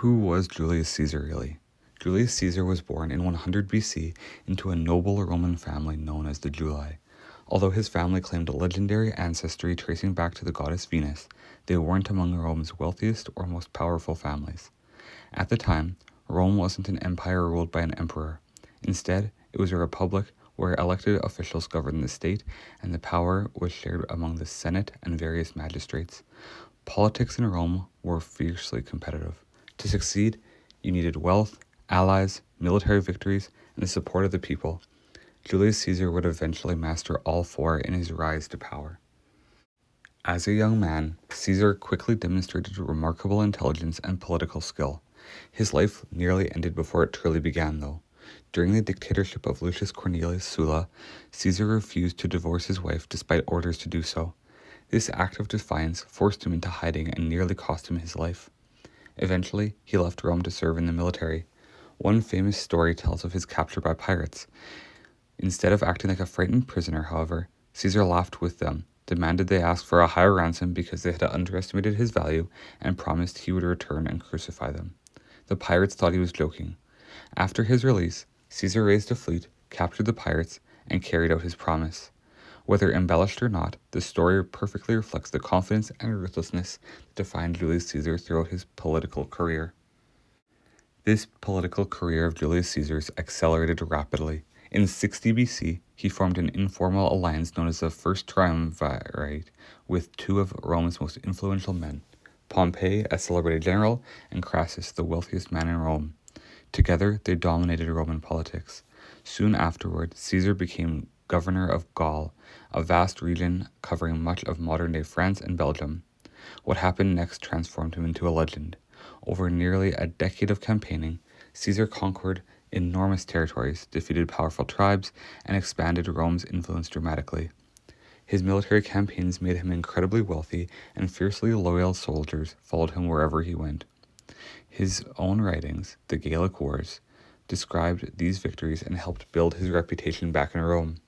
Who was Julius Caesar really? Julius Caesar was born in 100 BC into a noble Roman family known as the Julii. Although his family claimed a legendary ancestry tracing back to the goddess Venus, they weren't among Rome's wealthiest or most powerful families. At the time, Rome wasn't an empire ruled by an emperor. Instead, it was a republic where elected officials governed the state and the power was shared among the Senate and various magistrates. Politics in Rome were fiercely competitive. To succeed, you needed wealth, allies, military victories, and the support of the people. Julius Caesar would eventually master all four in his rise to power. As a young man, Caesar quickly demonstrated remarkable intelligence and political skill. His life nearly ended before it truly began, though. During the dictatorship of Lucius Cornelius Sulla, Caesar refused to divorce his wife despite orders to do so. This act of defiance forced him into hiding and nearly cost him his life. Eventually, he left Rome to serve in the military. One famous story tells of his capture by pirates. Instead of acting like a frightened prisoner, however, Caesar laughed with them, demanded they ask for a higher ransom because they had underestimated his value, and promised he would return and crucify them. The pirates thought he was joking. After his release, Caesar raised a fleet, captured the pirates, and carried out his promise. Whether embellished or not, the story perfectly reflects the confidence and ruthlessness that defined Julius Caesar throughout his political career. This political career of Julius Caesar's accelerated rapidly. In 60 BC, he formed an informal alliance known as the First Triumvirate with two of Rome's most influential men, Pompey, a celebrated general, and Crassus, the wealthiest man in Rome. Together, they dominated Roman politics. Soon afterward, Caesar became governor of Gaul, a vast region covering much of modern-day France and Belgium. What happened next transformed him into a legend. Over nearly a decade of campaigning, Caesar conquered enormous territories, defeated powerful tribes, and expanded Rome's influence dramatically. His military campaigns made him incredibly wealthy, and fiercely loyal soldiers followed him wherever he went. His own writings, the Gallic Wars, described these victories and helped build his reputation back in Rome.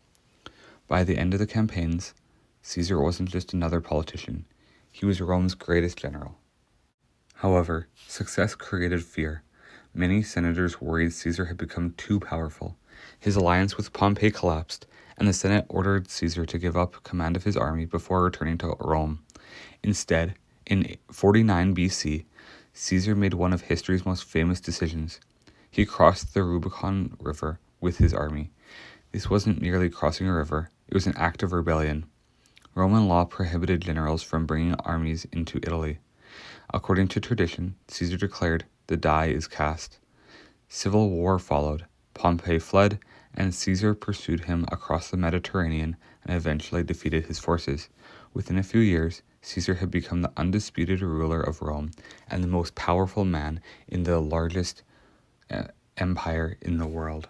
By the end of the campaigns, Caesar wasn't just another politician. He was Rome's greatest general. However, success created fear. Many senators worried Caesar had become too powerful. His alliance with Pompey collapsed, and the Senate ordered Caesar to give up command of his army before returning to Rome. Instead, in 49 BC, Caesar made one of history's most famous decisions. He crossed the Rubicon River with his army. This wasn't merely crossing a river, it was an act of rebellion. Roman law prohibited generals from bringing armies into Italy. According to tradition, Caesar declared, "The die is cast." Civil war followed. Pompey fled, and Caesar pursued him across the Mediterranean and eventually defeated his forces. Within a few years, Caesar had become the undisputed ruler of Rome and the most powerful man in the largest empire in the world.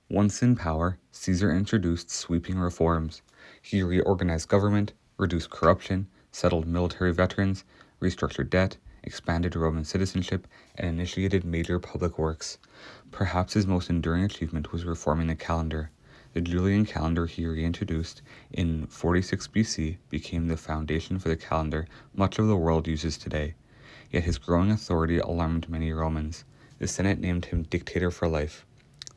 Once in power, Caesar introduced sweeping reforms. He reorganized government, reduced corruption, settled military veterans, restructured debt, expanded Roman citizenship, and initiated major public works. Perhaps his most enduring achievement was reforming the calendar. The Julian calendar he reintroduced in 46 BC became the foundation for the calendar much of the world uses today. Yet his growing authority alarmed many Romans. The Senate named him dictator for life.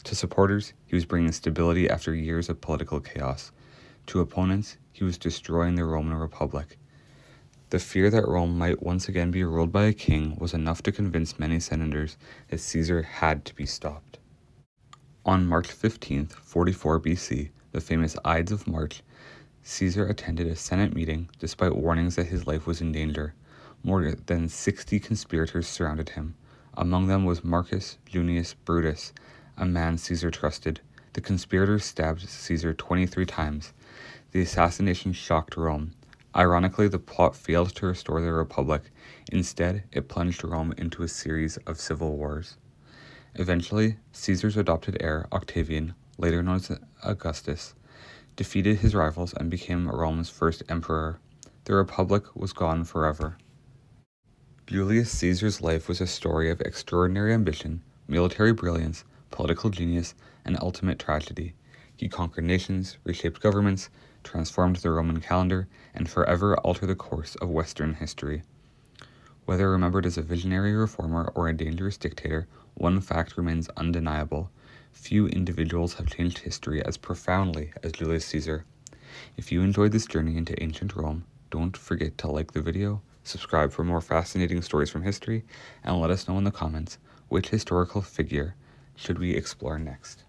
To supporters, he was bringing stability after years of political chaos. To opponents, he was destroying the Roman Republic. The fear that Rome might once again be ruled by a king was enough to convince many senators that Caesar had to be stopped. On March 15th, 44 BC, the famous Ides of March, Caesar attended a Senate meeting despite warnings that his life was in danger. More than 60 conspirators surrounded him. Among them was Marcus Junius Brutus, a man Caesar trusted. The conspirators stabbed Caesar 23 times. The assassination shocked Rome. Ironically, the plot failed to restore the Republic. Instead, it plunged Rome into a series of civil wars. Eventually, Caesar's adopted heir, Octavian, later known as Augustus, defeated his rivals and became Rome's first emperor. The Republic was gone forever. Julius Caesar's life was a story of extraordinary ambition, military brilliance, political genius, and ultimate tragedy. He conquered nations, reshaped governments, transformed the Roman calendar, and forever altered the course of Western history. Whether remembered as a visionary reformer or a dangerous dictator, one fact remains undeniable. Few individuals have changed history as profoundly as Julius Caesar. If you enjoyed this journey into ancient Rome, don't forget to like the video, subscribe for more fascinating stories from history, and let us know in the comments which historical figure should we explore next.